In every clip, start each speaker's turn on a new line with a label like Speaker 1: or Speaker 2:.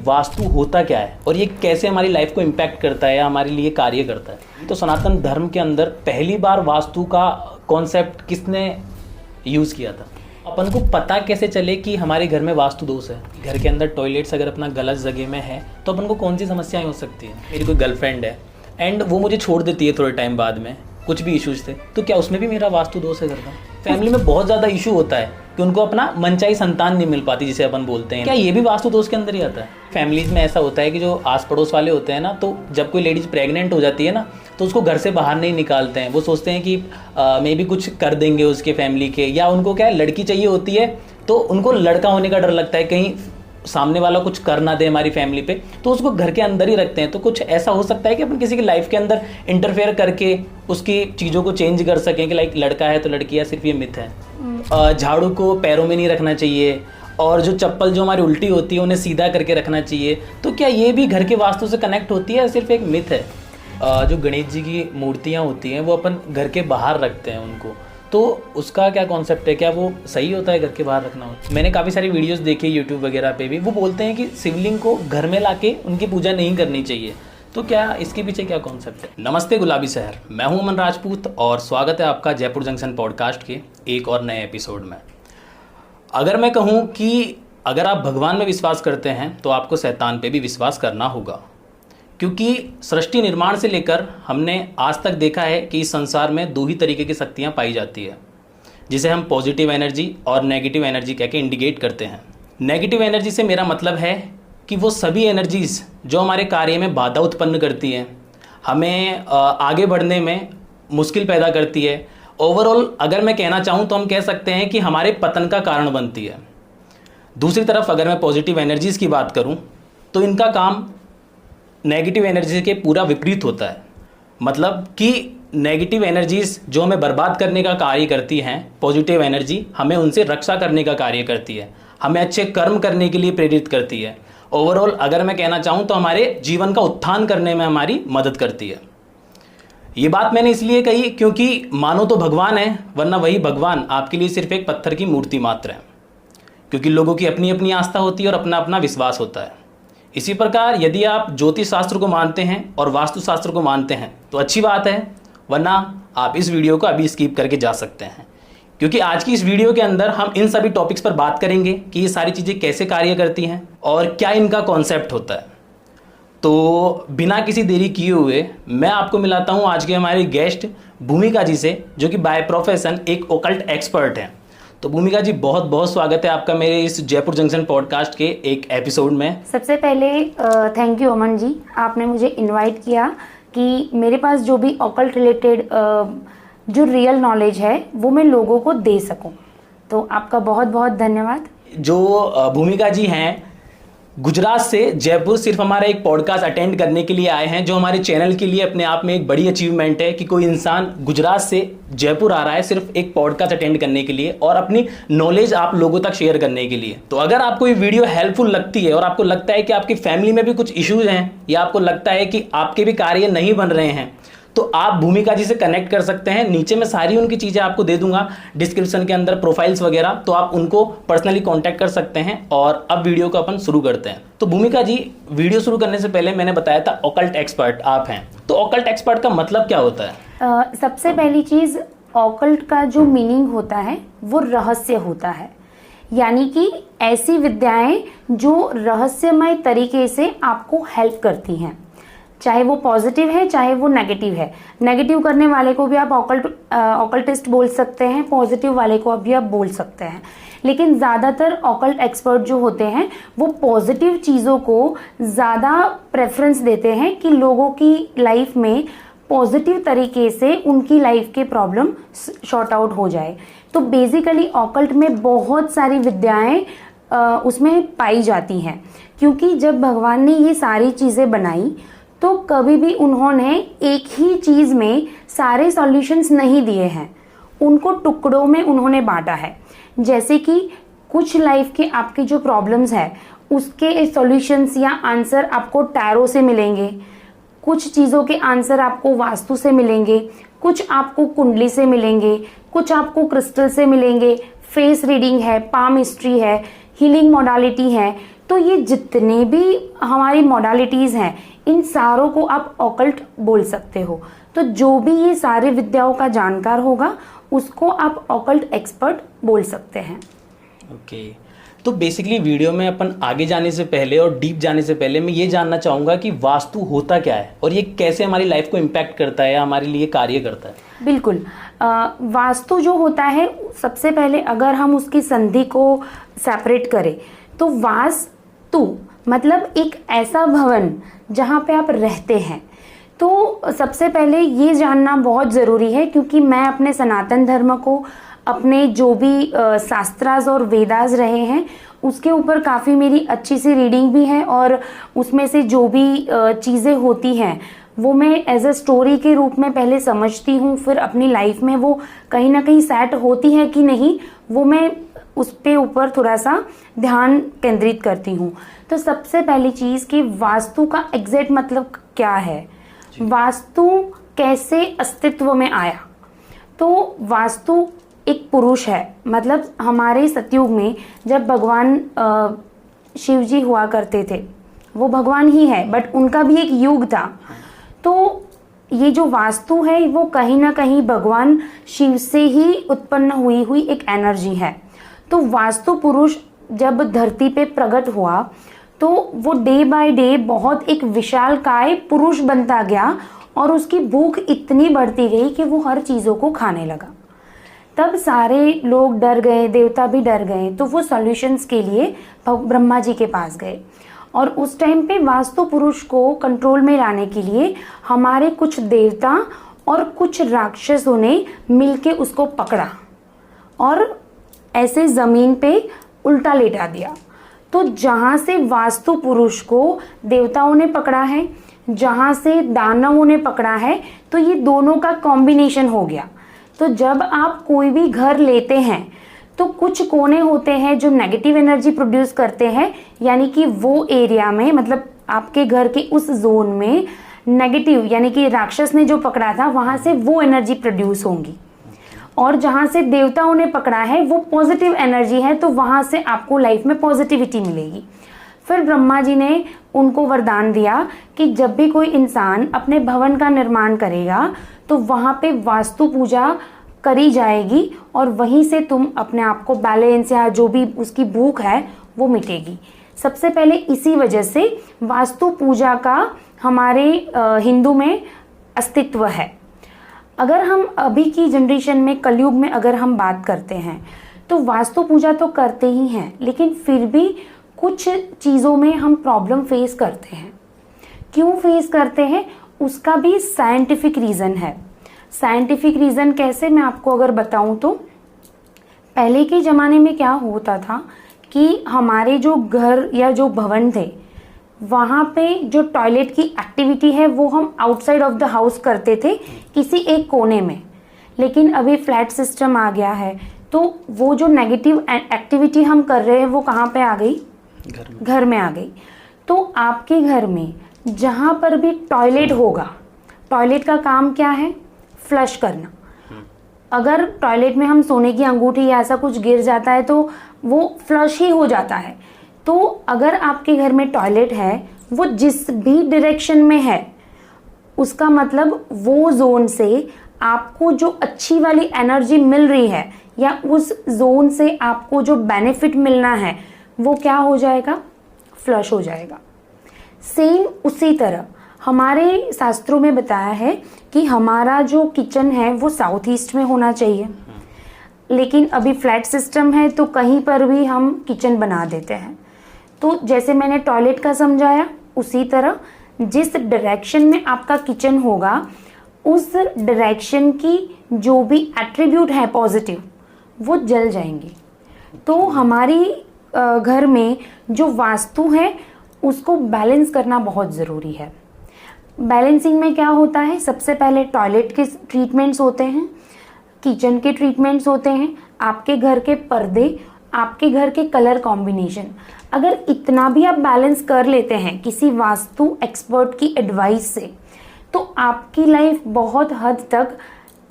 Speaker 1: वास्तु होता क्या है और ये कैसे हमारी लाइफ को इम्पैक्ट करता है या हमारे लिए कार्य करता है। तो सनातन धर्म के अंदर पहली बार वास्तु का कॉन्सेप्ट किसने यूज़ किया था? अपन को पता कैसे चले कि हमारे घर में वास्तु दोष है? घर के अंदर टॉयलेट्स अगर अपना गलत जगह में है तो अपन को कौन सी समस्याएं हो सकती है? मेरी कोई गर्लफ्रेंड है एंड वो मुझे छोड़ देती है थोड़े टाइम बाद में, कुछ भी इश्यूज थे, तो क्या उसमें भी मेरा वास्तु दोष है घर का? फैमिली में बहुत ज़्यादा इशू होता है कि उनको अपना मनचाही संतान नहीं मिल पाती जिसे अपन बोलते हैं, क्या ये भी वास्तु दोष के अंदर ही आता है? फैमिलीज में ऐसा होता है कि जो आस पड़ोस वाले होते हैं ना, तो जब कोई लेडीज प्रेग्नेंट हो जाती है ना तो उसको घर से बाहर नहीं निकालते हैं। वो सोचते हैं कि मे बी कुछ कर देंगे उसके फैमिली के, या उनको क्या है लड़की चाहिए होती है तो उनको लड़का होने का डर लगता है कहीं सामने वाला कुछ कर ना दे हमारी फैमिली पे, तो उसको घर के अंदर ही रखते हैं। तो कुछ ऐसा हो सकता है कि अपन किसी की लाइफ के अंदर इंटरफेयर करके उसकी चीज़ों को चेंज कर सकें कि लाइक लड़का है तो लड़की, या सिर्फ ये मिथ है? झाड़ू को पैरों में नहीं रखना चाहिए और जो चप्पल जो हमारी उल्टी होती है उन्हें सीधा करके रखना चाहिए, तो क्या ये भी घर के वास्तु से कनेक्ट होती है या सिर्फ एक मिथ है? जो गणेश जी की मूर्तियाँ होती हैं वो अपन घर के बाहर रखते हैं उनको, तो उसका क्या कॉन्सेप्ट है? क्या वो सही होता है घर के बाहर रखना? मैंने काफ़ी सारी वीडियोस देखी यूट्यूब वगैरह पे भी, वो बोलते हैं कि शिवलिंग को घर में लाके उनकी पूजा नहीं करनी चाहिए, तो क्या इसके पीछे क्या कॉन्सेप्ट है? नमस्ते गुलाबी शहर, मैं हूं अमन राजपूत और स्वागत है आपका जयपुर जंक्शन पॉडकास्ट के एक और नए एपिसोड में। अगर मैं कहूँ कि अगर आप भगवान में विश्वास करते हैं तो आपको शैतान पे भी विश्वास करना होगा, क्योंकि सृष्टि निर्माण से लेकर हमने आज तक देखा है कि इस संसार में दो ही तरीके की शक्तियाँ पाई जाती है, जिसे हम पॉजिटिव एनर्जी और नेगेटिव एनर्जी कह के इंडिकेट करते हैं। नेगेटिव एनर्जी से मेरा मतलब है कि वो सभी एनर्जीज जो हमारे कार्य में बाधा उत्पन्न करती हैं, हमें आगे बढ़ने में मुश्किल पैदा करती है। ओवरऑल अगर मैं कहना चाहूँ तो हम कह सकते हैं कि हमारे पतन का कारण बनती है। दूसरी तरफ अगर मैं पॉजिटिव एनर्जीज़ की बात करूँ तो इनका काम नेगेटिव एनर्जी के पूरा विपरीत होता है। मतलब कि नेगेटिव एनर्जीज़ जो हमें बर्बाद करने का कार्य करती हैं, पॉजिटिव एनर्जी हमें उनसे रक्षा करने का कार्य करती है, हमें अच्छे कर्म करने के लिए प्रेरित करती है। ओवरऑल अगर मैं कहना चाहूँ तो हमारे जीवन का उत्थान करने में हमारी मदद करती है। ये बात मैंने इसलिए कही क्योंकि मानो तो भगवान है, वरना वही भगवान आपके लिए सिर्फ एक पत्थर की मूर्ति मात्र है, क्योंकि लोगों की अपनी अपनी आस्था होती है और अपना अपना विश्वास होता है। इसी प्रकार यदि आप ज्योतिष शास्त्र को मानते हैं और वास्तु शास्त्र को मानते हैं तो अच्छी बात है, वरना आप इस वीडियो को अभी स्किप करके जा सकते हैं, क्योंकि आज की इस वीडियो के अंदर हम इन सभी टॉपिक्स पर बात करेंगे कि ये सारी चीज़ें कैसे कार्य करती हैं और क्या इनका कॉन्सेप्ट होता है। तो बिना किसी देरी किए हुए मैं आपको मिलाता हूँ आज के हमारे गेस्ट भूमिका जी से, जो कि बाय प्रोफेशन एक ओकल्ट एक्सपर्ट हैं। तो भूमिका जी, बहुत बहुत स्वागत है आपका मेरे इस जयपुर जंक्शन पॉडकास्ट के एक एपिसोड में।
Speaker 2: सबसे पहले थैंक यू अमन जी, आपने मुझे इनवाइट किया कि मेरे पास जो भी ऑकल्ट रिलेटेड जो रियल नॉलेज है वो मैं लोगों को दे सकूं, तो आपका बहुत बहुत धन्यवाद।
Speaker 1: जो भूमिका जी हैं गुजरात से जयपुर सिर्फ हमारा एक पॉडकास्ट अटेंड करने के लिए आए हैं, जो हमारे चैनल के लिए अपने आप में एक बड़ी अचीवमेंट है कि कोई इंसान गुजरात से जयपुर आ रहा है सिर्फ एक पॉडकास्ट अटेंड करने के लिए और अपनी नॉलेज आप लोगों तक शेयर करने के लिए। तो अगर आपको ये वीडियो हेल्पफुल लगती है और आपको लगता है कि आपकी फैमिली में भी कुछ इश्यूज हैं या आपको लगता है कि आपके भी कार्य नहीं बन रहे हैं, तो आप भूमिका जी से कनेक्ट कर सकते हैं। नीचे मैं सारी उनकी चीज़ें आपको दे दूंगा डिस्क्रिप्शन के अंदर, प्रोफाइल्स वगैरह, तो आप उनको पर्सनली कांटेक्ट कर सकते हैं। और अब वीडियो को अपन शुरू करते हैं। तो भूमिका जी, वीडियो शुरू करने से पहले मैंने बताया था ऑकल्ट एक्सपर्ट आप हैं, तो ऑकल्ट एक्सपर्ट का मतलब क्या होता है?
Speaker 2: सबसे पहली चीज़, ऑकल्ट का जो मीनिंग होता है वो रहस्य होता है, यानी कि ऐसी विद्याएं जो रहस्यमय तरीके से आपको हेल्प करती हैं, चाहे वो पॉजिटिव है चाहे वो नेगेटिव है। नेगेटिव करने वाले को भी आप ऑकल्टिस्ट बोल सकते हैं, पॉजिटिव वाले को भी आप बोल सकते हैं, लेकिन ज़्यादातर ऑकल्ट एक्सपर्ट जो होते हैं वो पॉजिटिव चीज़ों को ज़्यादा प्रेफरेंस देते हैं कि लोगों की लाइफ में पॉजिटिव तरीके से उनकी लाइफ के प्रॉब्लम शॉर्ट आउट हो जाए। तो बेसिकली ऑकल्ट में बहुत सारी विद्याएं उसमें पाई जाती हैं, क्योंकि जब भगवान ने ये सारी चीज़ें बनाई तो कभी भी उन्होंने एक ही चीज़ में सारे सॉल्यूशंस नहीं दिए हैं, उनको टुकड़ों में उन्होंने बांटा है। जैसे कि कुछ लाइफ के आपके जो प्रॉब्लम्स है उसके सॉल्यूशंस या आंसर आपको टैरो से मिलेंगे, कुछ चीज़ों के आंसर आपको वास्तु से मिलेंगे, कुछ आपको कुंडली से मिलेंगे, कुछ आपको क्रिस्टल से मिलेंगे, फेस रीडिंग है, पाम हिस्ट्री है, हीलिंग मोडालिटी है। तो ये जितने भी हमारी मॉडलिटीज़ हैं, इन सारों को आप ऑकल्ट बोल सकते हो। तो जो भी ये सारे विद्याओं का जानकार होगा उसको आप ऑकल्ट एक्सपर्ट बोल सकते हैं।
Speaker 1: ओके तो बेसिकली वीडियो में अपन आगे जाने से पहले और डीप जाने से पहले मैं ये जानना चाहूँगा कि वास्तु होता क्या है और ये कैसे हमारी लाइफ को इम्पैक्ट करता है या हमारे लिए कार्य करता है।
Speaker 2: बिल्कुल, वास्तु जो होता है, सबसे पहले अगर हम उसकी संधि को सेपरेट करें तो वास्तु मतलब एक ऐसा भवन जहाँ पे आप रहते हैं। तो सबसे पहले ये जानना बहुत ज़रूरी है, क्योंकि मैं अपने सनातन धर्म को, अपने जो भी शास्त्रास और वेदास रहे हैं उसके ऊपर काफ़ी मेरी अच्छी सी रीडिंग भी है, और उसमें से जो भी चीज़ें होती हैं वो मैं एज अ स्टोरी के रूप में पहले समझती हूँ, फिर अपनी लाइफ में वो कहीं ना कहीं सेट होती है कि नहीं, वो मैं उस पे ऊपर थोड़ा सा ध्यान केंद्रित करती हूँ। तो सबसे पहली चीज़ कि वास्तु का एग्जैक्ट मतलब क्या है, वास्तु कैसे अस्तित्व में आया। तो वास्तु एक पुरुष है, मतलब हमारे सतयुग में जब भगवान शिव जी हुआ करते थे, वो भगवान ही है बट उनका भी एक युग था। तो ये जो वास्तु है वो कहीं ना कहीं भगवान शिव से ही उत्पन्न हुई एक एनर्जी है। तो वास्तु पुरुष जब धरती पे प्रकट हुआ तो वो डे बाय डे बहुत एक विशालकाय पुरुष बनता गया, और उसकी भूख इतनी बढ़ती गई कि वो हर चीज़ों को खाने लगा। तब सारे लोग डर गए, देवता भी डर गए, तो वो सॉल्यूशंस के लिए ब्रह्मा जी के पास गए। और उस टाइम पे वास्तु पुरुष को कंट्रोल में लाने के लिए हमारे कुछ देवता और कुछ राक्षसों ने मिलके उसको पकड़ा और ऐसे ज़मीन पे उल्टा लेटा दिया। तो जहाँ से वास्तु पुरुष को देवताओं ने पकड़ा है, जहाँ से दानवों ने पकड़ा है, तो ये दोनों का कॉम्बिनेशन हो गया। तो जब आप कोई भी घर लेते हैं तो कुछ कोने होते हैं जो नेगेटिव एनर्जी प्रोड्यूस करते हैं, यानी कि वो एरिया में, मतलब आपके घर के उस जोन में नेगेटिव, यानी कि राक्षस ने जो पकड़ा था वहां से वो एनर्जी प्रोड्यूस होंगी। और जहां से देवताओं ने पकड़ा है वो पॉजिटिव एनर्जी है, तो वहां से आपको लाइफ में पॉजिटिविटी मिलेगी। फिर ब्रह्मा जी ने उनको वरदान दिया कि जब भी कोई इंसान अपने भवन का निर्माण करेगा तो वहां पे वास्तु पूजा करी जाएगी, और वहीं से तुम अपने आप को बैलेंस या जो भी उसकी भूख है वो मिटेगी। सबसे पहले इसी वजह से वास्तु पूजा का हमारे हिंदू में अस्तित्व है। अगर हम अभी की जनरेशन में, कलयुग में अगर हम बात करते हैं तो वास्तु पूजा तो करते ही हैं, लेकिन फिर भी कुछ चीज़ों में हम प्रॉब्लम फेस करते हैं। क्यों फेस करते हैं उसका भी साइंटिफिक रीज़न है। साइंटिफिक रीज़न कैसे, मैं आपको अगर बताऊं तो पहले के ज़माने में क्या होता था कि हमारे जो घर या जो भवन थे वहाँ पे जो टॉयलेट की एक्टिविटी है वो हम आउटसाइड ऑफ द हाउस करते थे किसी एक कोने में, लेकिन अभी फ्लैट सिस्टम आ गया है, तो वो जो नेगेटिव एक्टिविटी हम कर रहे हैं वो कहाँ पे आ गई, घर में आ गई। तो आपके घर में जहाँ पर भी टॉयलेट होगा, टॉयलेट का काम क्या है, फ्लश करना। अगर टॉयलेट में हम सोने की अंगूठी या ऐसा कुछ गिर जाता है तो वो फ्लश ही हो जाता है। तो अगर आपके घर में टॉयलेट है वो जिस भी डायरेक्शन में है, उसका मतलब वो जोन से आपको जो अच्छी वाली एनर्जी मिल रही है या उस जोन से आपको जो बेनिफिट मिलना है वो क्या हो जाएगा, फ्लश हो जाएगा। सेम उसी तरह हमारे शास्त्रों में बताया है कि हमारा जो किचन है वो साउथ ईस्ट में होना चाहिए, लेकिन अभी फ्लैट सिस्टम है तो कहीं पर भी हम किचन बना देते हैं। तो जैसे मैंने टॉयलेट का समझाया, उसी तरह जिस डायरेक्शन में आपका किचन होगा उस डायरेक्शन की जो भी एट्रीब्यूट है पॉजिटिव वो जल जाएंगे। तो हमारी घर में जो वास्तु है उसको बैलेंस करना बहुत ज़रूरी है। बैलेंसिंग में क्या होता है, सबसे पहले टॉयलेट के ट्रीटमेंट्स होते हैं, किचन के ट्रीटमेंट्स होते हैं, आपके घर के पर्दे, आपके घर के कलर कॉम्बिनेशन। अगर इतना भी आप बैलेंस कर लेते हैं किसी वास्तु एक्सपर्ट की एडवाइस से, तो आपकी लाइफ बहुत हद तक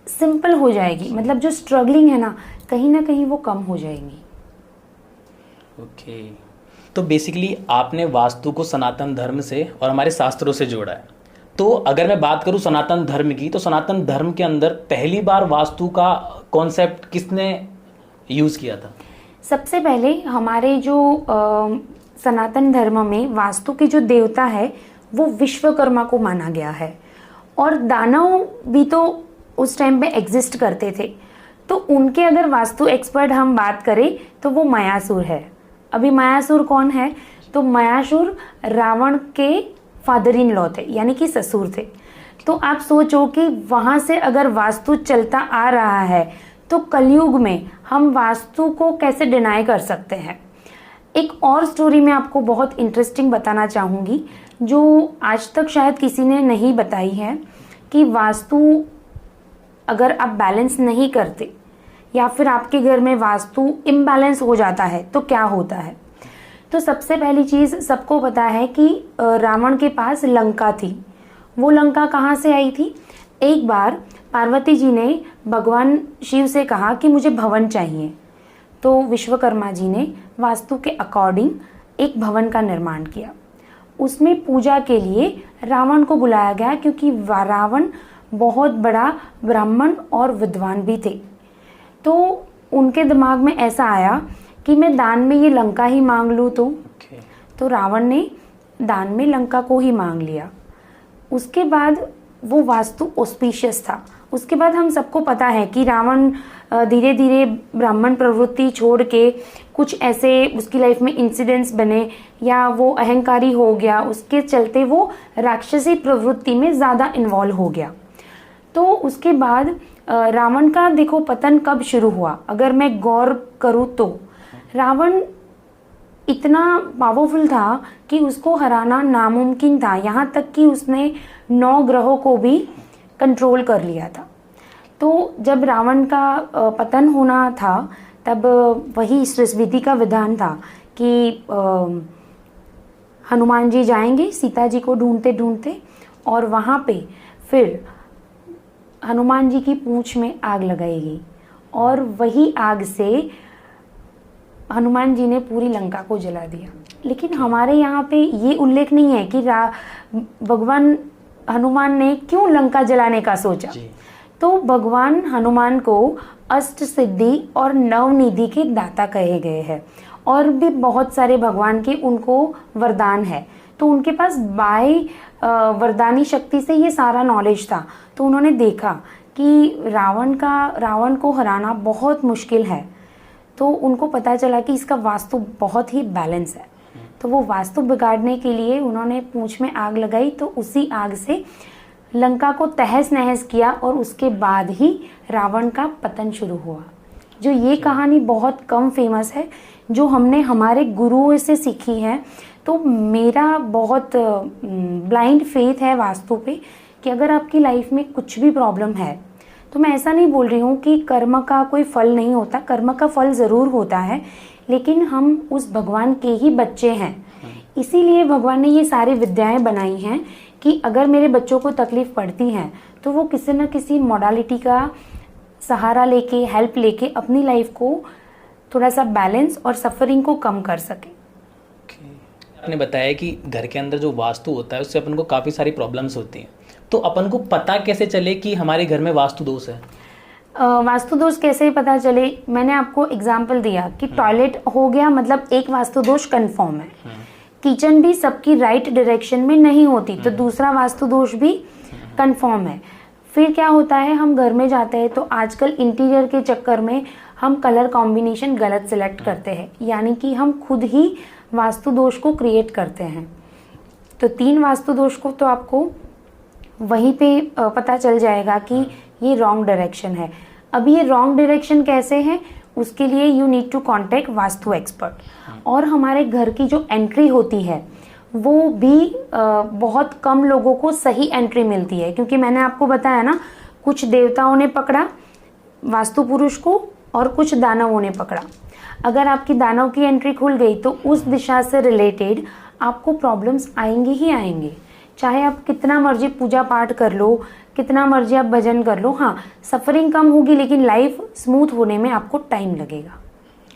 Speaker 2: सिंपल हो जाएगी। मतलब जो स्ट्रगलिंग है ना कहीं वो कम हो जाएंगी।
Speaker 1: ओके तो बेसिकली आपने वास्तु को सनातन धर्म से और हमारे शास्त्रों से जोड़ा है। तो अगर मैं बात करूं सनातन धर्म की, तो सनातन धर्म के अंदर पहली बार वास्तु का कॉन्सेप्ट किसने यूज़ किया था?
Speaker 2: सबसे पहले हमारे जो सनातन धर्म में वास्तु के जो देवता है वो विश्वकर्मा को माना गया है, और दानव भी तो उस टाइम पे एग्जिस्ट करते थे। तो उनके अगर वास्तु एक्सपर्ट हम बात करें तो वो मयासुर है। अभी मयासुर कौन है? तो मयासुर रावण के फादर इन लॉ थे, यानी कि ससुर थे। तो आप सोचो कि वहाँ से अगर वास्तु चलता आ रहा है तो कलयुग में हम वास्तु को कैसे डिनाई कर सकते हैं। एक और स्टोरी मैं आपको बहुत इंटरेस्टिंग बताना चाहूँगी, जो आज तक शायद किसी ने नहीं बताई है, कि वास्तु अगर आप बैलेंस नहीं करते या फिर आपके घर में वास्तु इम्बैलेंस हो जाता है तो क्या होता है। तो सबसे पहली चीज़ सबको पता है कि रावण के पास लंका थी। वो लंका कहाँ से आई थी? एक बार पार्वती जी ने भगवान शिव से कहा कि मुझे भवन चाहिए, तो विश्वकर्मा जी ने वास्तु के अकॉर्डिंग एक भवन का निर्माण किया। उसमें पूजा के लिए रावण को बुलाया गया, क्योंकि रावण बहुत बड़ा ब्राह्मण और विद्वान भी थे। तो उनके दिमाग में ऐसा आया कि मैं दान में ये लंका ही मांग लूँ तो रावण ने दान में लंका को ही मांग लिया। उसके बाद वो वास्तु ऑस्पिशियस था। उसके बाद हम सबको पता है कि रावण धीरे धीरे ब्राह्मण प्रवृत्ति छोड़ के कुछ ऐसे उसकी लाइफ में इंसिडेंट्स बने, या वो अहंकारी हो गया, उसके चलते वो राक्षसी प्रवृत्ति में ज़्यादा इन्वॉल्व हो गया। तो उसके बाद रावण का देखो पतन कब शुरू हुआ, अगर मैं गौर करूँ तो रावण इतना पावरफुल था कि उसको हराना नामुमकिन था। यहाँ तक कि उसने 9 ग्रहों को भी कंट्रोल कर लिया था। तो जब रावण का पतन होना था तब वही सृष्टि का विधान था कि हनुमान जी जाएंगे सीता जी को ढूंढते ढूंढते, और वहाँ पे फिर हनुमान जी की पूंछ में आग लगाएगी, और वही आग से हनुमान जी ने पूरी लंका को जला दिया। लेकिन हमारे यहाँ पे ये उल्लेख नहीं है कि भगवान हनुमान ने क्यों लंका जलाने का सोचा। तो भगवान हनुमान को अष्ट सिद्धि और नवनिधि के दाता कहे गए हैं, और भी बहुत सारे भगवान के उनको वरदान है। तो उनके पास बाय वरदानी शक्ति से ये सारा नॉलेज था। तो उन्होंने देखा कि रावण को हराना बहुत मुश्किल है। तो उनको पता चला कि इसका वास्तु बहुत ही बैलेंस है। तो वो वास्तु बिगाड़ने के लिए उन्होंने पूंछ में आग लगाई, तो उसी आग से लंका को तहस नहस किया, और उसके बाद ही रावण का पतन शुरू हुआ। जो ये कहानी बहुत कम फेमस है, जो हमने हमारे गुरुओं से सीखी है। तो मेरा बहुत ब्लाइंड फेथ है वास्तु पे कि अगर आपकी लाइफ में कुछ भी प्रॉब्लम है, तो मैं ऐसा नहीं बोल रही हूँ कि कर्म का कोई फल नहीं होता, कर्म का फल ज़रूर होता है, लेकिन हम उस भगवान के ही बच्चे हैं। इसीलिए भगवान ने ये सारी विद्याएं बनाई हैं कि अगर मेरे बच्चों को तकलीफ पड़ती है तो वो किसी न किसी मॉडलिटी का सहारा लेके, हेल्प लेके अपनी लाइफ को थोड़ा सा बैलेंस और सफरिंग को कम कर सके।
Speaker 1: आपने बताया कि घर के अंदर जो वास्तु होता है उससे अपन को काफ़ी सारी प्रॉब्लम्स होती हैं, तो अपन को पता कैसे चले कि हमारे घर में वास्तु दोष है?
Speaker 2: वास्तु दोष कैसे पता चले? मैंने आपको एग्जाम्पल दिया कि टॉयलेट हो गया, मतलब एक वास्तु दोष कन्फर्म है। किचन भी सबकी राइट डायरेक्शन में नहीं होती, तो दूसरा वास्तु दोष भी कन्फर्म है। फिर क्या होता है, हम घर में जाते हैं तो आजकल इंटीरियर के चक्कर में हम कलर कॉम्बिनेशन गलत सिलेक्ट करते हैं, यानी कि हम खुद ही वास्तु दोष को क्रिएट करते हैं। तो 3 वास्तु दोष को तो आपको वहीं पे पता चल जाएगा कि ये रॉन्ग डायरेक्शन है। अब ये रॉन्ग डायरेक्शन कैसे है, उसके लिए you need to contact vastu expert. और हमारे घर की जो एंट्री होती है वो भी बहुत कम लोगों को सही एंट्री मिलती है, क्योंकि मैंने आपको बताया ना, कुछ देवताओं ने पकड़ा वास्तु पुरुष को और कुछ दानवों ने पकड़ा। अगर आपकी दानव की एंट्री खुल गई तो उस दिशा से रिलेटेड आपको प्रॉब्लम्स आएंगे ही आएंगे, चाहे आप कितना मर्जी पूजा पाठ कर लो, कितना मर्जी आप भजन कर लो। हाँ, सफरिंग कम होगी, लेकिन लाइफ स्मूथ होने में आपको टाइम लगेगा।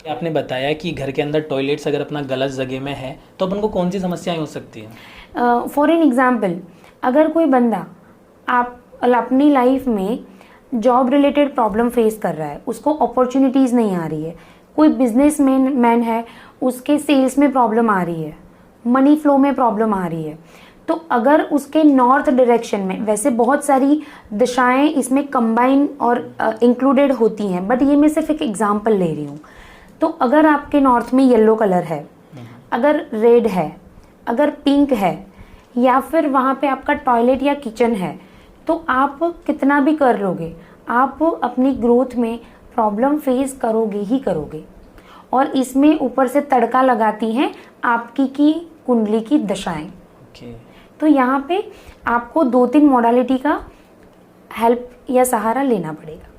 Speaker 1: आपने बताया कि घर के अंदर टॉयलेट्स अगर अपना गलत जगह में है तो अपन को कौन सी समस्याएं हो सकती हैं?
Speaker 2: फॉर एन एग्जाम्पल, अगर कोई बंदा आप अपनी लाइफ में जॉब रिलेटेड प्रॉब्लम फेस कर रहा है, उसको अपॉर्चुनिटीज़ नहीं आ रही है, कोई बिजनेस मैन है, उसके सेल्स में प्रॉब्लम आ रही है, मनी फ्लो में प्रॉब्लम आ रही है, तो अगर उसके नॉर्थ डायरेक्शन में, वैसे बहुत सारी दिशाएं इसमें कंबाइन और इंक्लूडेड होती हैं, बट ये मैं सिर्फ एक एग्जांपल ले रही हूँ। तो अगर आपके नॉर्थ में येलो कलर है, अगर रेड है, अगर पिंक है, या फिर वहाँ पे आपका टॉयलेट या किचन है, तो आप कितना भी कर लोगे, आप अपनी ग्रोथ में प्रॉब्लम फेस करोगे ही करोगे। और इसमें ऊपर से तड़का लगाती हैं आपकी की कुंडली की दशाएं। तो यहाँ पे आपको 2-3 मॉडलिटी का हेल्प या सहारा लेना पड़ेगा।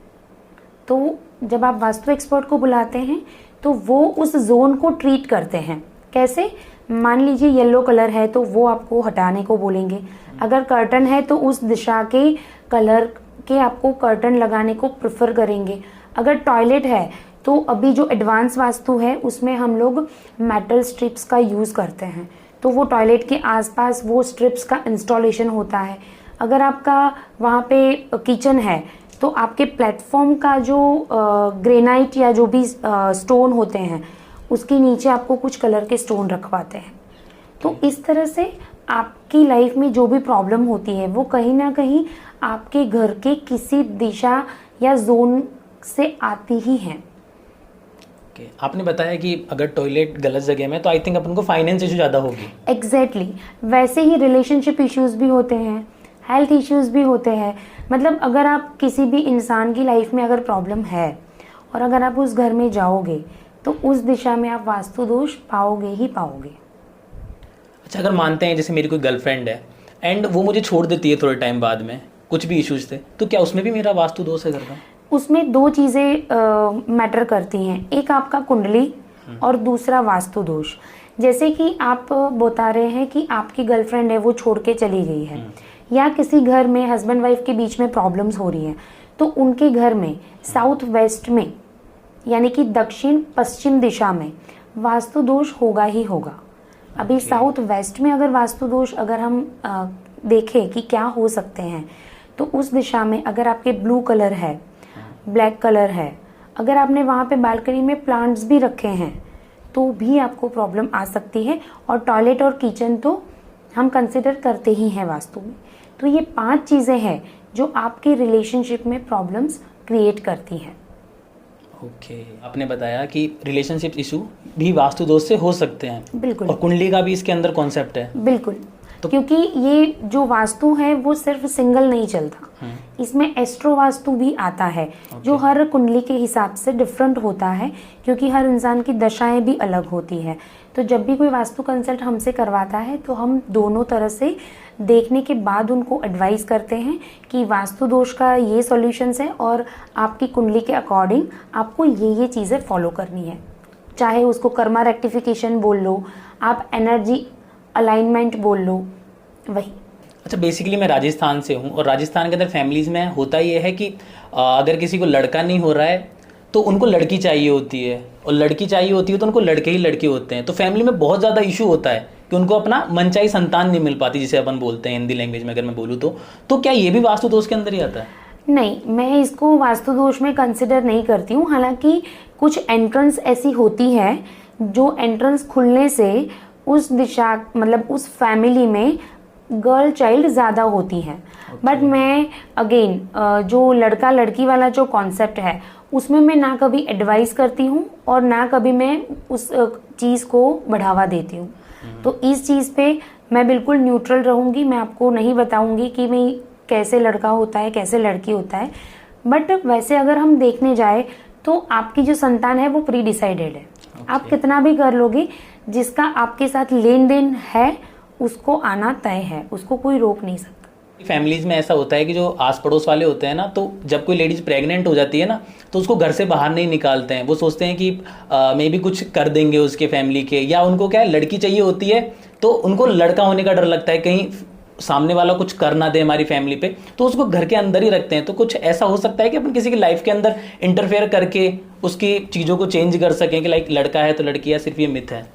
Speaker 2: तो जब आप वास्तु एक्सपर्ट को बुलाते हैं तो वो उस जोन को ट्रीट करते हैं। कैसे? मान लीजिए येलो कलर है तो वो आपको हटाने को बोलेंगे, अगर कर्टन है तो उस दिशा के कलर के आपको कर्टन लगाने को प्रेफर करेंगे। अगर टॉयलेट है तो अभी जो एडवांस वास्तु है उसमें हम लोग मेटल स्ट्रिप्स का यूज़ करते हैं, तो वो टॉयलेट के आसपास वो स्ट्रिप्स का इंस्टॉलेशन होता है। अगर आपका वहाँ पे किचन है तो आपके प्लेटफॉर्म का जो ग्रेनाइट या जो भी स्टोन होते हैं उसके नीचे आपको कुछ कलर के स्टोन रखवाते हैं। तो इस तरह से आपकी लाइफ में जो भी प्रॉब्लम होती है वो कहीं ना कहीं आपके घर के किसी दिशा या जोन से आती ही है।
Speaker 1: आपने बताया कि अगर टॉयलेट गलत जगह में तो आई थिंक अपन को फाइनेंस इशू ज़्यादा होगी।
Speaker 2: एग्जैक्टली वैसे ही रिलेशनशिप इश्यूज भी होते हैं, हेल्थ इश्यूज भी होते हैं। मतलब अगर आप किसी भी इंसान की लाइफ में अगर प्रॉब्लम है और अगर आप उस घर में जाओगे तो उस दिशा में आप वास्तु दोष पाओगे ही पाओगे।
Speaker 1: अच्छा, अगर मानते हैं जैसे मेरी कोई गर्लफ्रेंड है एंड वो मुझे छोड़ देती है थोड़े टाइम बाद में, कुछ भी इश्यूज थे, तो क्या उसमें भी मेरा वास्तु दोष है घर का?
Speaker 2: उसमें 2 चीज़ें मैटर करती हैं, एक आपका कुंडली और दूसरा वास्तु दोष। जैसे कि आप बता रहे हैं कि आपकी गर्लफ्रेंड है वो छोड़ के चली गई है, या किसी घर में हस्बैंड वाइफ के बीच में प्रॉब्लम्स हो रही हैं, तो उनके घर में साउथ वेस्ट में यानी कि दक्षिण पश्चिम दिशा में वास्तु दोष होगा ही होगा। अभी साउथ वेस्ट में अगर वास्तु दोष अगर हम देखें कि क्या हो सकते हैं, तो उस दिशा में अगर आपके ब्लू कलर है, ब्लैक कलर है, अगर आपने वहाँ पे बालकनी में प्लांट्स भी रखे हैं तो भी आपको प्रॉब्लम आ सकती है। और टॉयलेट और किचन तो हम कंसिडर करते ही हैं वास्तु में। तो ये 5 चीज़ें हैं जो आपके रिलेशनशिप में प्रॉब्लम्स क्रिएट करती हैं।
Speaker 1: ओके, आपने बताया कि रिलेशनशिप इशू भी वास्तु दोष से हो सकते हैं।
Speaker 2: बिल्कुल।
Speaker 1: और कुंडली का भी इसके अंदर कॉन्सेप्ट है।
Speaker 2: बिल्कुल। तो क्योंकि ये जो वास्तु है वो सिर्फ सिंगल नहीं चलता, इसमें एस्ट्रो वास्तु भी आता है जो हर कुंडली के हिसाब से डिफरेंट होता है, क्योंकि हर इंसान की दशाएं भी अलग होती है। तो जब भी कोई वास्तु कंसल्ट हमसे करवाता है तो हम दोनों तरह से देखने के बाद उनको एडवाइस करते हैं कि वास्तु दोष का ये सॉल्यूशंस है और आपकी कुंडली के अकॉर्डिंग आपको ये चीज़ें फॉलो करनी है। चाहे उसको कर्मा रेक्टिफिकेशन बोल लो, आप एनर्जी अलाइनमेंट बोल लो, वही।
Speaker 1: अच्छा, बेसिकली मैं राजस्थान से हूँ और राजस्थान के अंदर फैमिलीज़ में होता ये है कि अगर किसी को लड़का नहीं हो रहा है तो उनको लड़की चाहिए होती है, और लड़की चाहिए होती है तो उनको लड़के ही लड़के होते हैं। तो फैमिली में बहुत ज़्यादा इशू होता है कि उनको अपना मनचाही संतान नहीं मिल पाती, जिसे अपन बोलते हैं हिंदी लैंग्वेज में अगर मैं बोलूँ तो क्या ये भी वास्तु दोष के अंदर ही आता है?
Speaker 2: नहीं, मैं इसको वास्तु दोष में कंसिडर नहीं करती हूँ। हालांकि कुछ एंट्रेंस ऐसी होती है जो एंट्रेंस खुलने से उस दिशा मतलब उस फैमिली में गर्ल चाइल्ड ज़्यादा होती हैं। बट मैं अगेन जो लड़का लड़की वाला जो कॉन्सेप्ट है उसमें मैं ना कभी एडवाइस करती हूँ और ना कभी मैं उस चीज़ को बढ़ावा देती हूँ। तो इस चीज़ पे मैं बिल्कुल न्यूट्रल रहूँगी। मैं आपको नहीं बताऊँगी कि मैं कैसे लड़का होता है कैसे लड़की होता है। बट वैसे अगर हम देखने जाए तो आपकी जो संतान है वो प्री डिसाइडेड है। आप कितना भी कर लोगे, जिसका आपके साथ लेन देन है उसको आना तय है, उसको कोई रोक नहीं सकता।
Speaker 1: फैमिलीज में ऐसा होता है कि जो आस पड़ोस वाले होते हैं ना, तो जब कोई लेडीज प्रेग्नेंट हो जाती है ना तो उसको घर से बाहर नहीं निकालते हैं। वो सोचते हैं कि मे बी कुछ कर देंगे उसके फैमिली के, या उनको क्या है लड़की चाहिए होती है तो उनको लड़का होने का डर लगता है, कहीं सामने वाला कुछ कर ना दे हमारी फैमिली पे, तो उसको घर के अंदर ही रखते हैं। तो कुछ ऐसा हो सकता है कि अपन किसी की लाइफ के अंदर इंटरफेयर करके उसकी चीज़ों को चेंज कर सकें कि लाइक लड़का है तो लड़की, या सिर्फ ये मिथ है?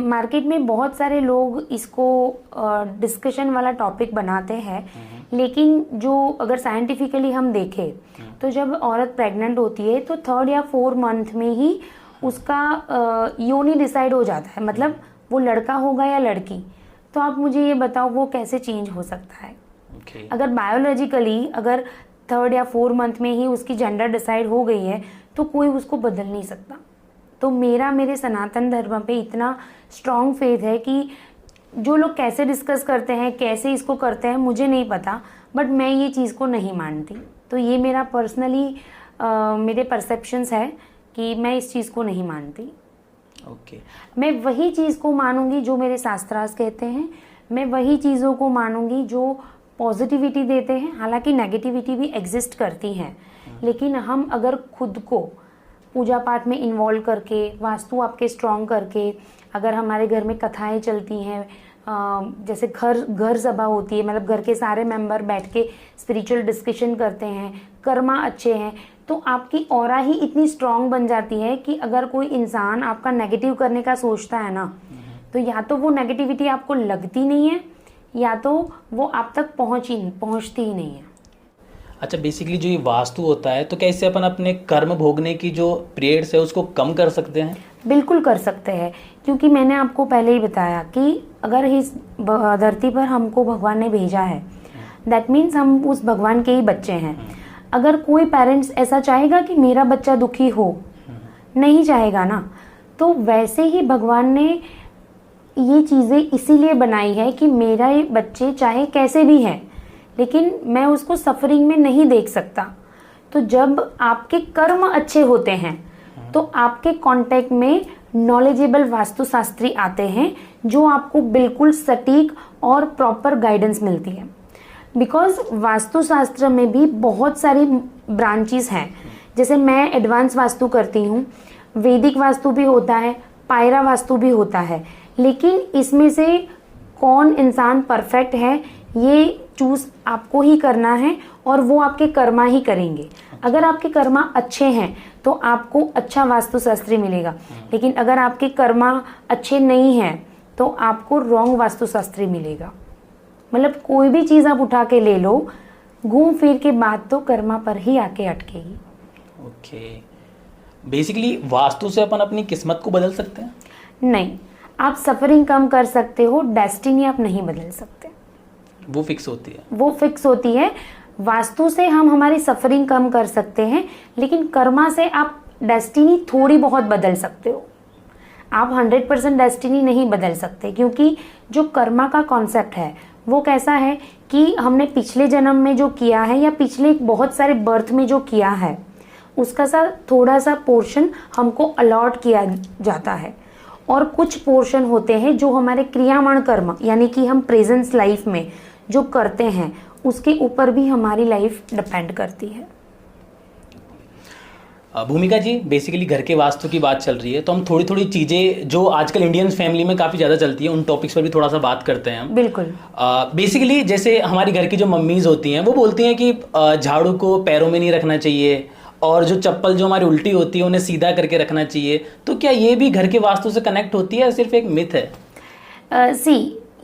Speaker 2: मार्केट में बहुत सारे लोग इसको डिस्कशन वाला टॉपिक बनाते हैं, लेकिन जो अगर साइंटिफिकली हम देखें तो जब औरत प्रेग्नेंट होती है तो 3rd या 4th मंथ में ही उसका योनि डिसाइड हो जाता है, मतलब वो लड़का होगा या लड़की। तो आप मुझे ये बताओ वो कैसे चेंज हो सकता है? अगर बायोलॉजिकली अगर 3rd या 4th मंथ में ही उसकी जेंडर डिसाइड हो गई है तो कोई उसको बदल नहीं सकता। तो मेरे सनातन धर्म पे इतना स्ट्रॉन्ग फेथ है कि जो लोग कैसे डिस्कस करते हैं, कैसे इसको करते हैं, मुझे नहीं पता, बट मैं ये चीज़ को नहीं मानती। तो ये मेरा पर्सनली मेरे परसेप्शंस है कि मैं इस चीज़ को नहीं मानती।
Speaker 1: ओके।
Speaker 2: मैं वही चीज़ को मानूंगी जो मेरे शास्त्रास कहते हैं, मैं वही चीज़ों को मानूंगी जो पॉजिटिविटी देते हैं। हालांकि नेगेटिविटी भी एग्जिस्ट करती हैं, लेकिन हम अगर खुद को पूजा पाठ में इन्वॉल्व करके, वास्तु आपके स्ट्रॉन्ग करके, अगर हमारे घर में कथाएं चलती हैं, जैसे घर सभा होती है, मतलब घर के सारे मेंबर बैठ के स्पिरिचुअल डिस्कशन करते हैं, कर्मा अच्छे हैं, तो आपकी ऑरा ही इतनी स्ट्रॉन्ग बन जाती है कि अगर कोई इंसान आपका नेगेटिव करने का सोचता है ना, तो या तो वो नेगेटिविटी आपको लगती नहीं है, या तो वो आप तक पहुंचती ही नहीं है।
Speaker 1: अच्छा, बेसिकली जो ये वास्तु होता है, तो क्या इससे अपन अपने कर्म भोगने की जो पीरियड्स है उसको कम कर सकते हैं?
Speaker 2: बिल्कुल कर सकते हैं, क्योंकि मैंने आपको पहले ही बताया कि अगर इस धरती पर हमको भगवान ने भेजा है, दैट मीन्स हम उस भगवान के ही बच्चे हैं। अगर कोई पेरेंट्स ऐसा चाहेगा कि मेरा बच्चा दुखी हो, नहीं चाहेगा ना। तो वैसे ही भगवान ने ये चीज़ें इसीलिए बनाई है कि मेरा ये बच्चे चाहे कैसे भी हैं, लेकिन मैं उसको सफरिंग में नहीं देख सकता। तो जब आपके कर्म अच्छे होते हैं तो आपके कांटेक्ट में नॉलेजेबल वास्तुशास्त्री आते हैं, जो आपको बिल्कुल सटीक और प्रॉपर गाइडेंस मिलती है। बिकॉज वास्तुशास्त्र में भी बहुत सारी ब्रांचेस हैं। जैसे मैं एडवांस वास्तु करती हूँ, वैदिक वास्तु भी होता है, पायरा वास्तु भी होता है, लेकिन इसमें से कौन इंसान परफेक्ट है ये चूज आपको ही करना है, और वो आपके कर्मा ही करेंगे। अगर आपके कर्मा अच्छे हैं तो आपको अच्छा वास्तुशास्त्री मिलेगा, लेकिन अगर आपके कर्मा अच्छे नहीं हैं तो आपको रॉन्ग वास्तुशास्त्री मिलेगा। मतलब कोई भी चीज़ आप उठा के ले लो, घूम फिर के बात तो कर्मा पर ही आके अटकेगी।
Speaker 1: ओके। बेसिकली वास्तु से अपन अपनी किस्मत को बदल सकते हैं?
Speaker 2: नहीं, आप सफरिंग कम कर सकते हो, डेस्टिनी आप नहीं बदल सकते।
Speaker 1: वो फिक्स होती है? वो
Speaker 2: फिक्स होती है। वास्तु से हम हमारी सफरिंग कम कर सकते हैं, लेकिन कर्मा से आप डेस्टिनी थोड़ी बहुत बदल सकते हो। आप 100% डेस्टिनी नहीं बदल सकते, क्योंकि जो कर्मा का कॉन्सेप्ट है वो कैसा है कि हमने पिछले जन्म में जो किया है या पिछले बहुत सारे बर्थ में जो किया है, उसका सा थोड़ा सा पोर्शन हमको अलॉट किया जाता है, और कुछ पोर्शन होते हैं जो हमारे क्रियामण कर्म, यानी कि हम प्रेजेंस लाइफ में जो करते हैं उसके ऊपर भी हमारी लाइफ डिपेंड करती है।
Speaker 1: भूमिका जी, बेसिकली घर के वास्तु की बात चल रही है, तो हम थोड़ी थोड़ी चीज़ें जो आजकल इंडियन फैमिली में काफ़ी ज़्यादा चलती है, उन टॉपिक्स पर भी थोड़ा सा बात करते हैं हम।
Speaker 2: बिल्कुल।
Speaker 1: बेसिकली जैसे हमारी घर की जो मम्मीज़ होती हैं वो बोलती हैं कि झाड़ू को पैरों में नहीं रखना चाहिए, और जो चप्पल जो हमारी उल्टी होती है उन्हें सीधा करके रखना चाहिए। तो क्या ये भी घर के वास्तु से कनेक्ट होती है या सिर्फ एक मिथ है?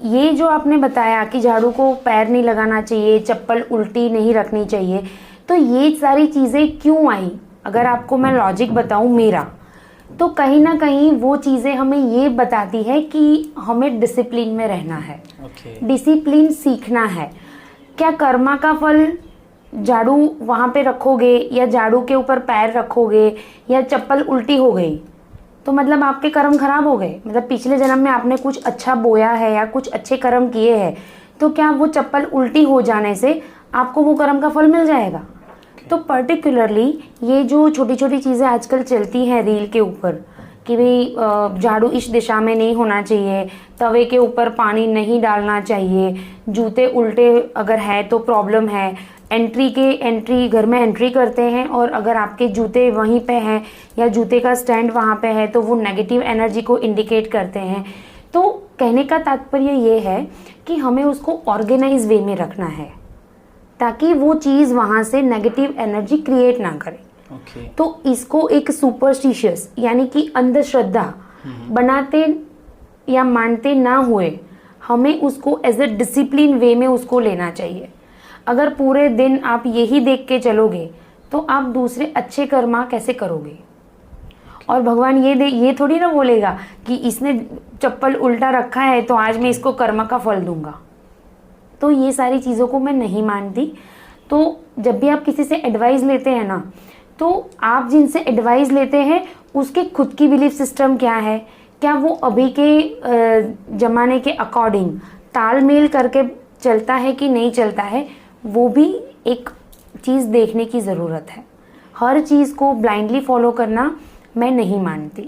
Speaker 2: ये जो आपने बताया कि झाड़ू को पैर नहीं लगाना चाहिए, चप्पल उल्टी नहीं रखनी चाहिए, तो ये सारी चीज़ें क्यों आई? अगर आपको मैं लॉजिक बताऊं मेरा, तो कहीं ना कहीं वो चीज़ें हमें ये बताती है कि हमें डिसिप्लिन में रहना है। डिसिप्लिन सीखना है। क्या कर्मा का फल झाड़ू वहाँ पे रखोगे या झाड़ू के ऊपर पैर रखोगे या चप्पल उल्टी हो गई तो मतलब आपके कर्म खराब हो गए? मतलब पिछले जन्म में आपने कुछ अच्छा बोया है या कुछ अच्छे कर्म किए हैं, तो क्या वो चप्पल उल्टी हो जाने से आपको वो कर्म का फल मिल जाएगा? तो पर्टिकुलरली ये जो छोटी छोटी चीज़ें आजकल चलती हैं रील के ऊपर कि भाई झाड़ू इस दिशा में नहीं होना चाहिए, तवे के ऊपर पानी नहीं डालना चाहिए, जूते उल्टे अगर है तो प्रॉब्लम है, एंट्री घर में एंट्री करते हैं और अगर आपके जूते वहीं पे हैं या जूते का स्टैंड वहाँ पे है तो वो नेगेटिव एनर्जी को इंडिकेट करते हैं। तो कहने का तात्पर्य ये है कि हमें उसको ऑर्गेनाइज वे में रखना है ताकि वो चीज़ वहाँ से नेगेटिव एनर्जी क्रिएट ना करे।
Speaker 1: ओके।
Speaker 2: तो इसको एक सुपरस्टिशियस यानी कि अंधश्रद्धा बनाते या मानते ना हुए हमें उसको एज ए डिसिप्लिन वे में उसको लेना चाहिए। अगर पूरे दिन आप यही देख के चलोगे तो आप दूसरे अच्छे कर्मा कैसे करोगे? और भगवान ये थोड़ी ना बोलेगा कि इसने चप्पल उल्टा रखा है तो आज मैं इसको कर्म का फल दूंगा। तो ये सारी चीज़ों को मैं नहीं मानती। तो जब भी आप किसी से एडवाइस लेते हैं ना, तो आप जिनसे एडवाइस लेते हैं उसके खुद की बिलीफ सिस्टम क्या है, क्या वो अभी के ज़माने के अकॉर्डिंग तालमेल करके चलता है कि नहीं चलता है, वो भी एक चीज़ देखने की ज़रूरत है। हर चीज़ को ब्लाइंडली फॉलो करना मैं नहीं मानती।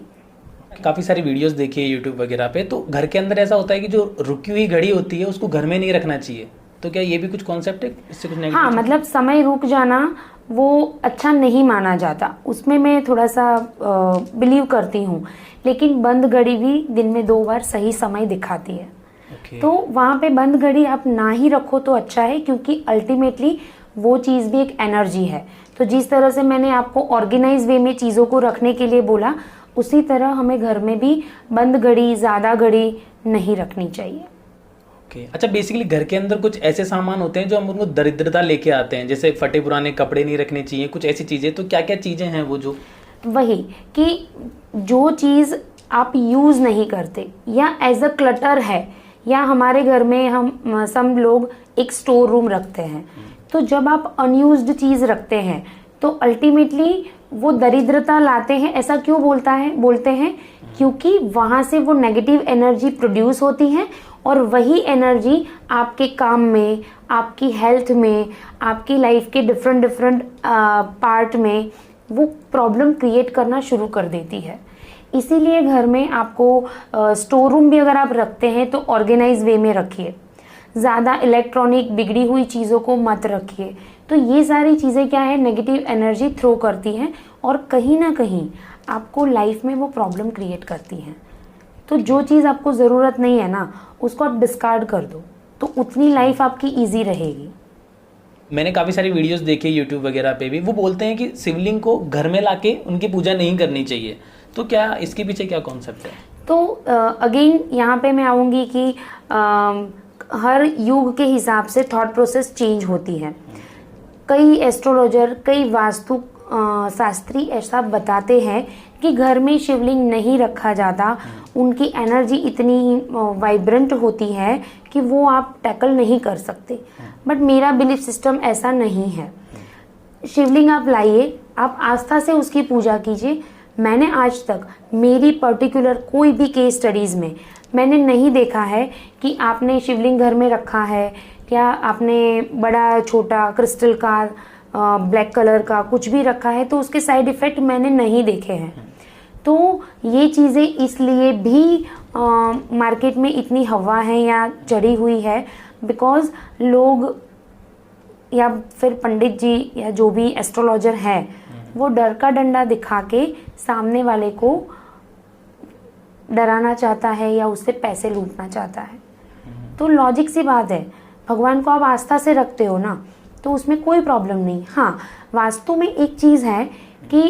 Speaker 1: काफ़ी सारी वीडियोस देखी है यूट्यूब वगैरह पे, तो घर के अंदर ऐसा होता है कि जो रुकी हुई घड़ी होती है उसको घर में नहीं रखना चाहिए, तो क्या ये भी कुछ कॉन्सेप्ट है इससे कुछ नेगेटिव?
Speaker 2: हाँ, मतलब समय रुक जाना वो अच्छा नहीं माना जाता, उसमें मैं थोड़ा सा बिलीव करती हूँ। लेकिन बंद घड़ी भी दिन में 2 बार सही समय दिखाती है। तो वहाँ पे बंद घड़ी आप ना ही रखो तो अच्छा है, क्योंकि अल्टीमेटली वो चीज़ भी एक एनर्जी है। तो जिस तरह से मैंने आपको ऑर्गेनाइज वे में चीज़ों को रखने के लिए बोला, उसी तरह हमें घर में भी बंद घड़ी, ज़्यादा घड़ी नहीं रखनी चाहिए।
Speaker 1: ओके। अच्छा, बेसिकली घर के अंदर कुछ ऐसे सामान होते हैं जो हम उनको दरिद्रता लेके आते हैं, जैसे फटे पुराने कपड़े नहीं रखने चाहिए, कुछ ऐसी चीज़ें, तो क्या क्या चीज़ें हैं वो जो?
Speaker 2: वही कि जो चीज़ आप यूज़ नहीं करते या एज अ क्लटर है, या हमारे घर में हम सब लोग एक स्टोर रूम रखते हैं, तो जब आप अनयूज्ड चीज़ रखते हैं तो अल्टीमेटली वो दरिद्रता लाते हैं। ऐसा क्यों बोलते हैं क्योंकि वहाँ से वो नेगेटिव एनर्जी प्रोड्यूस होती है, और वही एनर्जी आपके काम में, आपकी हेल्थ में, आपकी लाइफ के डिफरेंट पार्ट में वो प्रॉब्लम क्रिएट करना शुरू कर देती है। इसीलिए घर में आपको स्टोर रूम भी अगर आप रखते हैं तो ऑर्गेनाइज वे में रखिए। ज़्यादा इलेक्ट्रॉनिक बिगड़ी हुई चीज़ों को मत रखिए। तो ये सारी चीज़ें क्या है, नेगेटिव एनर्जी थ्रो करती हैं और कहीं ना कहीं आपको लाइफ में वो प्रॉब्लम क्रिएट करती हैं। तो जो चीज़ आपको ज़रूरत नहीं है ना, उसको आप डिस्कार्ड कर दो, तो उतनी लाइफ आपकी ईजी रहेगी।
Speaker 1: मैंने काफ़ी सारी वीडियोस देखी यूट्यूब वगैरह पे भी, वो बोलते हैं कि शिवलिंग को घर में लाके उनकी पूजा नहीं करनी चाहिए, तो क्या इसके पीछे क्या कॉन्सेप्ट है?
Speaker 2: तो अगेन यहाँ पे मैं आऊँगी कि हर युग के हिसाब से थॉट प्रोसेस चेंज होती है। कई एस्ट्रोलॉजर, कई वास्तु शास्त्री ऐसा बताते हैं कि घर में शिवलिंग नहीं रखा जाता, उनकी एनर्जी इतनी वाइब्रेंट होती है कि वो आप टैकल नहीं कर सकते। बट मेरा बिलीफ सिस्टम ऐसा नहीं है। शिवलिंग आप लाइए, आप आस्था से उसकी पूजा कीजिए। मैंने आज तक मेरी पर्टिकुलर कोई भी केस स्टडीज़ में मैंने नहीं देखा है कि आपने शिवलिंग घर में रखा है या आपने बड़ा छोटा क्रिस्टल का ब्लैक कलर का कुछ भी रखा है तो उसके साइड इफ़ेक्ट मैंने नहीं देखे हैं। तो ये चीज़ें इसलिए भी मार्केट में इतनी हवा है या चढ़ी हुई है बिकॉज़ लोग या फिर पंडित जी या जो भी एस्ट्रोलॉजर है वो डर का डंडा दिखा के सामने वाले को डराना चाहता है या उससे पैसे लूटना चाहता है। तो लॉजिक सी बात है, भगवान को आप आस्था से रखते हो ना, तो उसमें कोई प्रॉब्लम नहीं। हाँ, वास्तु में एक चीज़ है कि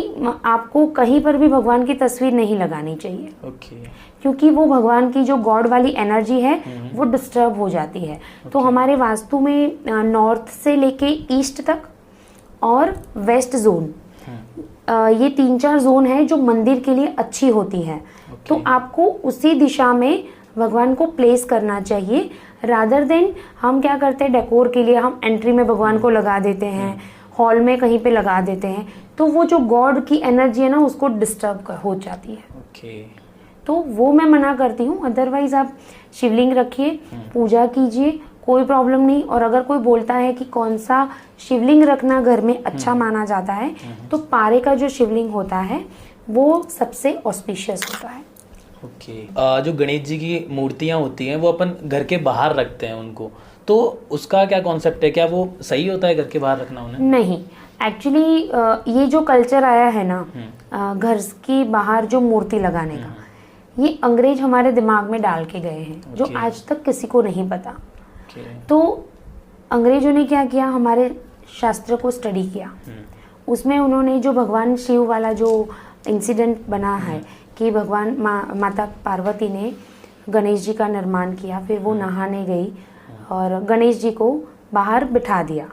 Speaker 2: आपको कहीं पर भी भगवान की तस्वीर नहीं लगानी चाहिए। क्योंकि वो भगवान की जो गॉड वाली एनर्जी है वो डिस्टर्ब हो जाती है। तो हमारे वास्तु में नॉर्थ से लेके ईस्ट तक और वेस्ट जोन, ये 3-4 जोन है जो मंदिर के लिए अच्छी होती है। तो आपको उसी दिशा में भगवान को प्लेस करना चाहिए, रादर देन हम क्या करते हैं डेकोर के लिए हम एंट्री में भगवान को लगा देते हैं, हॉल में कहीं पे लगा देते हैं, तो वो जो गॉड की एनर्जी है ना उसको डिस्टर्ब हो जाती है। तो वो मैं मना करती हूँ। अदरवाइज आप शिवलिंग रखिए, पूजा कीजिए, कोई प्रॉब्लम नहीं। और अगर कोई बोलता है कि कौन सा शिवलिंग रखना घर में अच्छा माना जाता है, तो पारे का जो शिवलिंग होता है वो सबसे ऑस्पिशियस होता है।
Speaker 1: जो गणेश जी की मूर्तियाँ होती हैं वो अपन घर के बाहर रखते हैं उनको, तो उसका क्या कॉन्सेप्ट है? क्या वो सही होता है घर के बाहर रखना उन्हें?
Speaker 2: नहीं, एक्चुअली ये जो कल्चर आया है ना घर के बाहर जो मूर्ति लगाने का, ये अंग्रेज हमारे दिमाग में डाल के गए हैं, जो
Speaker 1: Okay.
Speaker 2: आज तक किसी को नहीं पता।
Speaker 1: Okay.
Speaker 2: तो अंग्रेजों ने क्या किया, हमारे शास्त्र को स्टडी किया। उसमें उन्होंने जो भगवान शिव वाला जो इंसिडेंट बना है कि भगवान माता पार्वती ने गणेश जी का निर्माण किया, फिर वो नहाने गई और गणेश जी को बाहर बिठा दिया।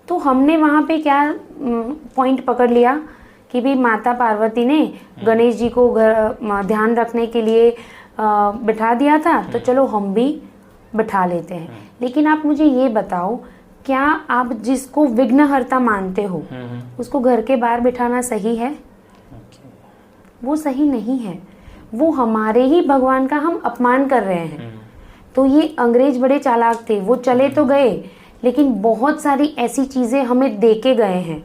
Speaker 2: तो हमने वहाँ पे क्या पॉइंट पकड़ लिया कि भी माता पार्वती ने गणेश जी को ध्यान रखने के लिए बिठा दिया था, तो चलो हम भी बिठा लेते हैं। लेकिन आप मुझे ये बताओ, क्या आप जिसको विघ्नहर्ता मानते हो उसको घर के बाहर बिठाना सही है? वो सही नहीं है, वो हमारे ही भगवान का हम अपमान कर रहे हैं। तो ये अंग्रेज बड़े चालाक थे, वो चले तो गए लेकिन बहुत सारी ऐसी चीजें हमें दे के गए हैं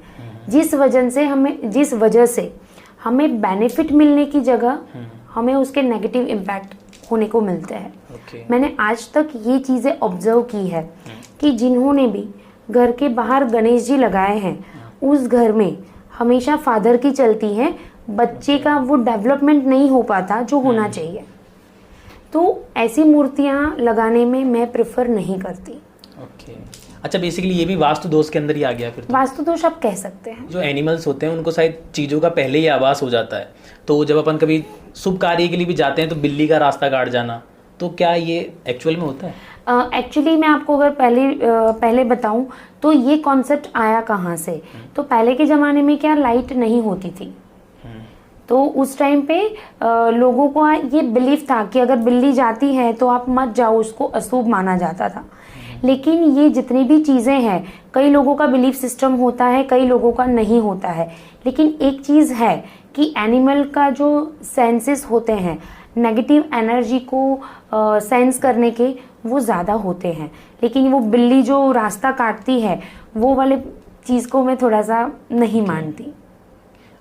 Speaker 2: जिस वजह से हमें बेनिफिट मिलने की जगह हमें उसके नेगेटिव इम्पैक्ट होने को मिलते हैं। मैंने आज तक ये चीजें ऑब्जर्व की है कि जिन्होंने भी घर के बाहर गणेश जी लगाए हैं, उस घर में हमेशा फादर की चलती है, बच्चे का वो डेवलपमेंट नहीं हो पाता जो होना चाहिए। तो ऐसी मूर्तियां लगाने में मैं प्रेफर नहीं करती।
Speaker 1: अच्छा, बेसिकली ये भी वास्तु दोष के अंदर ही आ गया फिर तो?
Speaker 2: वास्तु दोष आप कह सकते हैं।
Speaker 1: जो एनिमल्स होते हैं उनको शायद चीज़ों का पहले ही आभास हो जाता है, तो जब अपन कभी शुभ कार्य के लिए भी जाते हैं तो बिल्ली का रास्ता काट जाना, तो क्या ये एक्चुअल में होता है?
Speaker 2: एक्चुअली मैं आपको अगर पहले बताऊं तो ये कॉन्सेप्ट आया कहाँ से। तो पहले के ज़माने में क्या लाइट नहीं होती थी, तो उस टाइम पे लोगों को ये बिलीफ था कि अगर बिल्ली जाती है तो आप मत जाओ, उसको अशुभ माना जाता था। लेकिन ये जितनी भी चीज़ें हैं, कई लोगों का बिलीफ सिस्टम होता है, कई लोगों का नहीं होता है। लेकिन एक चीज़ है कि एनिमल का जो सेंसेस होते हैं, नेगेटिव एनर्जी को सेंस करने के, वो ज़्यादा होते हैं। लेकिन वो बिल्ली जो रास्ता काटती है, वो वाले चीज़ को मैं थोड़ा सा नहीं मानती।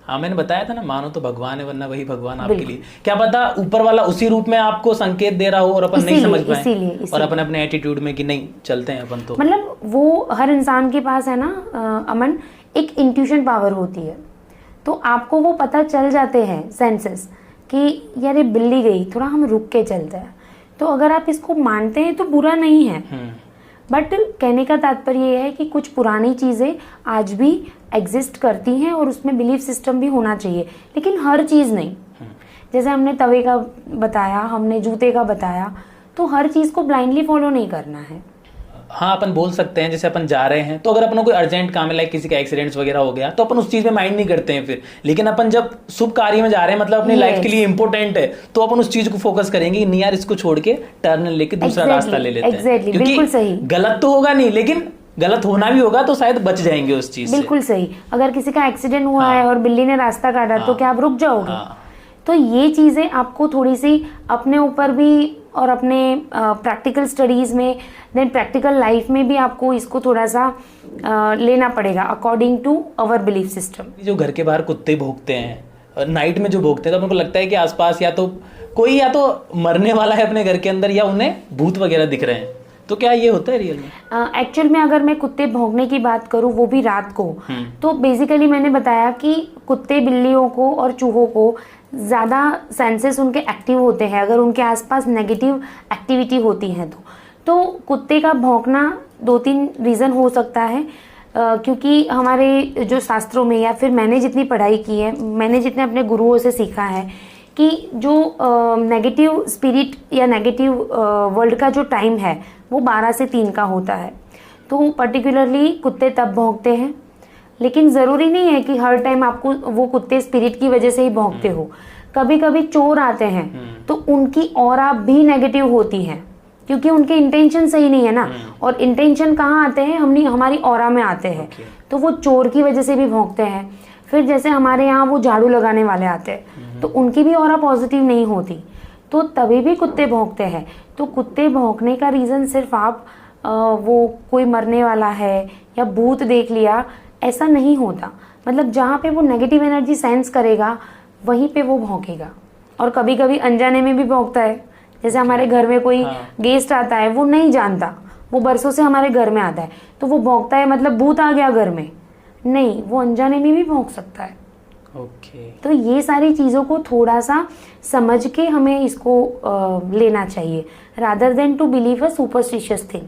Speaker 1: हाँ, मैंने बताया था ना, मानो तो भगवान है वरना वही भगवान आपके लिए। क्या पता ऊपर वाला उसी रूप में आपको संकेत दे रहा हो और अपन नहीं समझ पाए,
Speaker 2: इसीलिए
Speaker 1: और अपन अपने एटीट्यूड में कि नहीं चलते हैं अपन तो।
Speaker 2: मतलब वो हर इंसान के पास है ना अमन, एक इंट्यूशन पावर होती है, तो आपको वो पता चल जाते हैं सेंसेस कि यार ये बिल्ली गई, थोड़ा हम रुक के चलते हैं। तो अगर आप इसको मानते हैं तो बुरा नहीं है, बट कहने का तात्पर्य ये है कि कुछ पुरानी चीज़ें आज भी एग्जिस्ट करती हैं और उसमें बिलीफ सिस्टम भी होना चाहिए, लेकिन हर चीज़ नहीं। जैसे हमने तवे का बताया, हमने जूते का बताया, तो हर चीज़ को ब्लाइंडली फॉलो नहीं करना है।
Speaker 1: हाँ, अपन बोल सकते हैं जैसे अपन जा रहे हैं तो अगर अपन को कोई अर्जेंट काम है, लाइक किसी का एक्सीडेंट्स वगैरह हो गया, तो अपन उस चीज़ में माइंड नहीं करते हैं फिर। लेकिन अपन जब शुभ कार्य में जा रहे हैं, मतलब अपनी लाइफ के लिए इंपॉर्टेंट है, तो अपन उस चीज़ को फोकस करेंगे कि नहीं यार इसको छोड़ के टर्न लेके दूसरा रास्ता ले लेते हैं।
Speaker 2: बिल्कुल सही।
Speaker 1: गलत तो होगा नहीं, लेकिन गलत होना भी होगा तो शायद बच जाएंगे उस चीज़ से।
Speaker 2: बिल्कुल सही। अगर किसी का एक्सीडेंट हुआ है और बिल्ली ने रास्ता काटा, तो क्या आप रुक जाओगे? तो ये चीज़ें आपको थोड़ी सी अपने ऊपर भी और अपने प्रैक्टिकल स्टडीज़ में, देन प्रैक्टिकल लाइफ में भी आपको इसको थोड़ा सा लेना पड़ेगा according to our belief system.
Speaker 1: जो घर के बाहर कुत्ते भौंकते हैं, नाइट में जो भौंकते हैं, तो उनको लगता है कि आसपास या तो कोई या तो मरने वाला है अपने घर के अंदर, या उन्हें भूत वगैरह दिख रहे हैं, तो क्या ये होता है रियल में?
Speaker 2: एक्चुअल में अगर मैं कुत्ते भौंकने की बात करूं, वो भी रात को, तो बेसिकली मैंने बताया कि कुत्ते बिल्लियों को और चूहों को ज़्यादा सेंसेस उनके एक्टिव होते हैं अगर उनके आसपास नेगेटिव एक्टिविटी होती है तो कुत्ते का भौंकना 2-3 रीज़न हो सकता है। क्योंकि हमारे जो शास्त्रों में, या फिर मैंने जितनी पढ़ाई की है, मैंने जितने अपने गुरुओं से सीखा है कि जो नेगेटिव स्पिरिट या नेगेटिव वर्ल्ड का जो टाइम है वो 12 से 3 का होता है। तो पर्टिकुलरली कुत्ते तब भौंकते हैं, लेकिन ज़रूरी नहीं है कि हर टाइम आपको वो कुत्ते स्पिरिट की वजह से ही भौंकते हो। कभी कभी चोर आते हैं तो उनकी ऑरा भी नेगेटिव होती है, क्योंकि उनके इंटेंशन सही नहीं है ना। और इंटेंशन कहाँ आते हैं? हमारी ऑरा में आते हैं। तो वो चोर की वजह से भी भौंकते हैं। फिर जैसे हमारे यहाँ वो झाड़ू लगाने वाले आते हैं, तो उनकी भी ऑरा पॉजिटिव नहीं होती, तो तभी भी कुत्ते भौंकते हैं। तो कुत्ते भौंकने का रीज़न सिर्फ आप वो कोई मरने वाला है या भूत देख लिया, ऐसा नहीं होता। मतलब जहाँ पे वो नेगेटिव एनर्जी सेंस करेगा वहीं पे वो भौंकेगा। और कभी कभी अनजाने में भी भौंकता है। जैसे हमारे घर में कोई गेस्ट आता है, वो नहीं जानता, वो बरसों से हमारे घर में आता है, तो वो भौंकता है मतलब भूत आ गया घर में, नहीं, वो अनजाने में भी भौंक सकता है।
Speaker 1: ओके।
Speaker 2: तो ये सारी चीज़ों को थोड़ा सा समझ के हमें इसको लेना चाहिए, rather than to believe a superstitious thing.